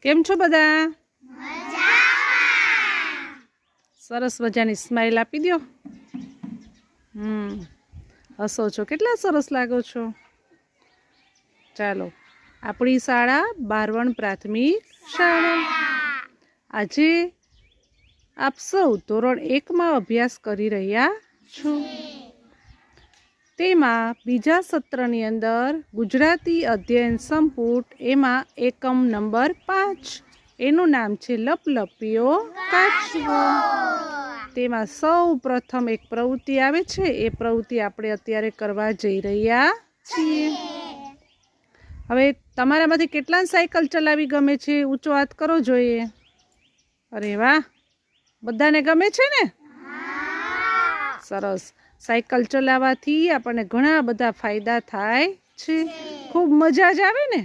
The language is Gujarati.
કેમ છો બધા? સરસ મજાની સ્માઈલ આપી દો. હસો છો, કેટલા સરસ લાગો છો. ચાલો, આપણી શાળા બારવણ પ્રાથમિક શાળા. આજે આપ સૌ ધોરણ 1માં અભ્યાસ કરી રહ્યા છો. તેમાં બીજા સત્રની અંદર ગુજરાતી અધ્યયન સંપુટ એમાં એકમ નંબર 5 એનું નામ છે લપલપિયો કાચબો. તેમાં સૌ પ્રથમ એક પ્રવૃત્તિ આવે છે, એ પ્રવૃત્તિ આપણે અત્યારે કરવા જઈ રહ્યા છીએ. હવે તમારામાંથી કેટલાને સાયકલ ચલાવી ગમે છે? ઊંચો હાથ કરો જોઈએ. અરે વાહ, બધાને ગમે છે ને? સરસ. સાયકલ ચલાવવાથી આપણને ઘણા બધા ફાયદા થાય છે, ખૂબ મજા જ આવે ને.